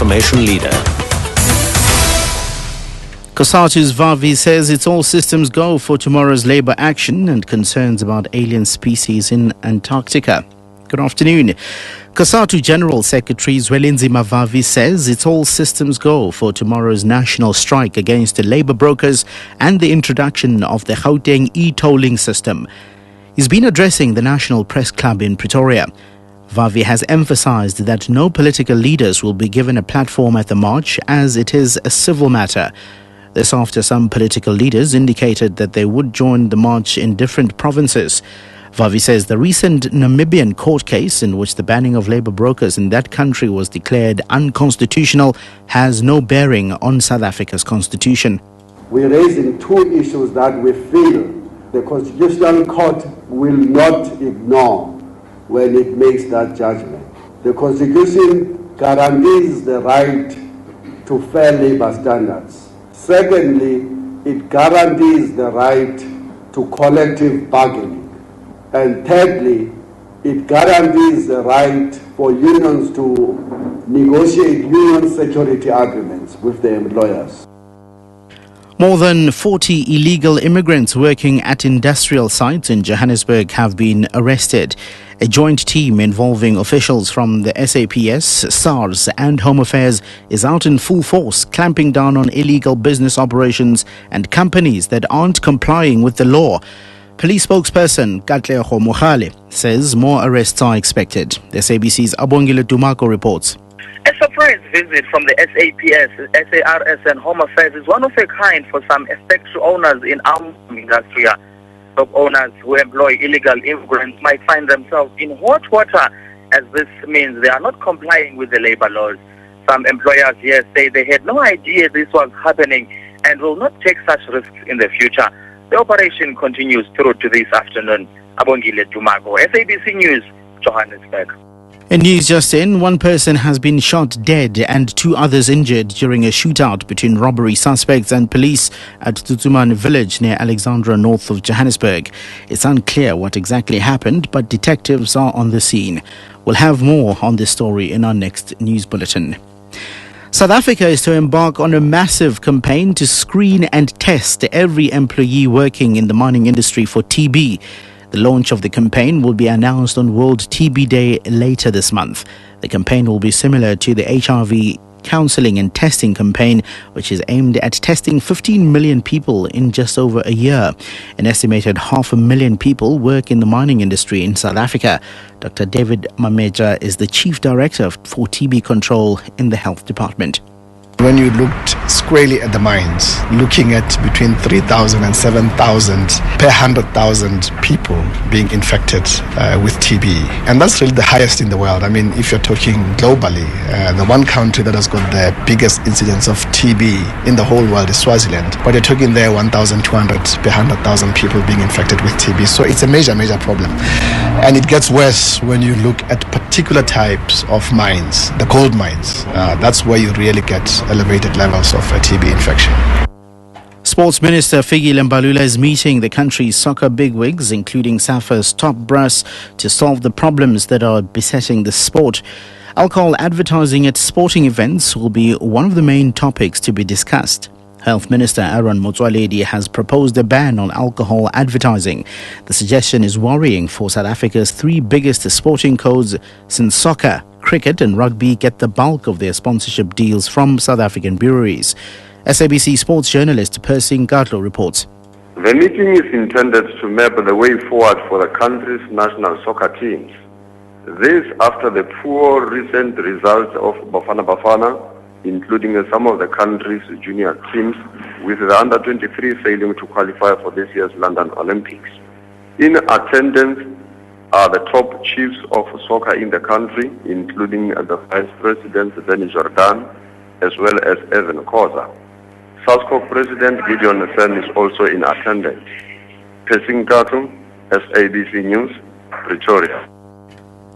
information leader. COSATU's Vavi says it's all systems go for tomorrow's labour action and concerns about alien species in Antarctica. Good afternoon. COSATU General Secretary Zwelinzima Vavi says it's all systems go for tomorrow's national strike against the labour brokers and the introduction of the Gauteng e-tolling system. He's been addressing the National Press Club in Pretoria. Vavi has emphasised that no political leaders will be given a platform at the march as it is a civil matter. This after some political leaders indicated that they would join the march in different provinces. Vavi says the recent Namibian court case in which the banning of labour brokers in that country was declared unconstitutional has no bearing on South Africa's constitution. We're raising two issues that we feel the Constitutional Court will not ignore when it makes that judgment. The Constitution guarantees the right to fair labour standards. Secondly, it guarantees the right to collective bargaining. And thirdly, it guarantees the right for unions to negotiate union security agreements with their employers. More than 40 illegal immigrants working at industrial sites in Johannesburg have been arrested. A joint team involving officials from the SAPS, SARS and Home Affairs is out in full force, clamping down on illegal business operations and companies that aren't complying with the law. Police spokesperson Katlego Mohale says more arrests are expected. The SABC's Abongile Dumako reports. A surprise visit from the SAPS, SARS and Home Affairs is one of a kind for some factory owners in our industry. Shop owners who employ illegal immigrants might find themselves in hot water, as this means they are not complying with the labour laws. Some employers here say they had no idea this was happening and will not take such risks in the future. The operation continues through to this afternoon. Abongile Dumago, SABC News, Johannesburg. In news just in, one person has been shot dead and two others injured during a shootout between robbery suspects and police at Tutuman village near Alexandra, north of Johannesburg. It's unclear what exactly happened, but detectives are on the scene. We'll have more on this story in our next news bulletin. South Africa is to embark on a massive campaign to screen and test every employee working in the mining industry for TB. The launch of the campaign will be announced on World TB Day later this month. The campaign will be similar to the HIV counselling and testing campaign, which is aimed at testing 15 million people in just over a year. An estimated 500,000 people work in the mining industry in South Africa. Dr. David Mameja is the Chief Director for TB Control in the Health Department. When you looked squarely at the mines, looking at between 3,000 and 7,000 per 100,000 people being infected with TB. And that's really the highest in the world. I mean, if you're talking globally, the one country that has got the biggest incidence of TB in the whole world is Swaziland. But you're talking there 1,200 per 100,000 people being infected with TB. So it's a major, major problem. And it gets worse when you look at particular types of mines, the gold mines. That's where you really get elevated levels of TB infection. Sports Minister Figi Lembalula is meeting the country's soccer bigwigs, including SAFA's top brass, to solve the problems that are besetting the sport. Alcohol advertising at sporting events will be one of the main topics to be discussed. Health Minister Aaron Motsoaledi has proposed a ban on alcohol advertising. The suggestion is worrying for South Africa's three biggest sporting codes, since soccer, cricket and rugby get the bulk of their sponsorship deals from South African breweries. SABC sports journalist Percy Nkatlo reports. The meeting is intended to map the way forward for the country's national soccer teams. This after the poor recent results of Bafana Bafana, including some of the country's junior teams, with the under-23 failing to qualify for this year's London Olympics. In attendance are the top chiefs of soccer in the country, including the Vice President Benny Jordan, as well as Evan Khoza. SASCO President Gideon Sen is also in attendance. Percy Nkatlo, SABC News, Pretoria.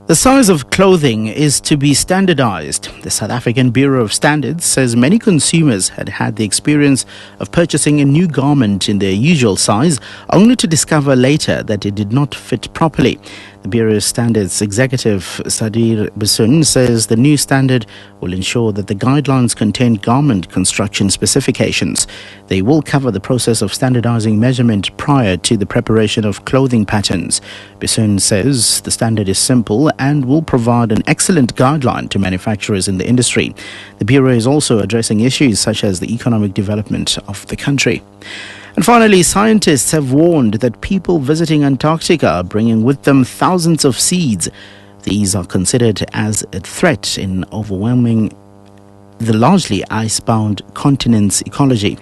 The size of clothing is to be standardized. The South African Bureau of Standards says many consumers had had the experience of purchasing a new garment in their usual size, only to discover later that it did not fit properly. The Bureau's Standards Executive Sadir Bisun says the new standard will ensure that the guidelines contain garment construction specifications. They will cover the process of standardizing measurement prior to the preparation of clothing patterns. Bisun says the standard is simple and will provide an excellent guideline to manufacturers in the industry. The Bureau is also addressing issues such as the economic development of the country. And finally, scientists have warned that people visiting Antarctica are bringing with them thousands of seeds. These are considered as a threat in overwhelming the largely ice-bound continent's ecology.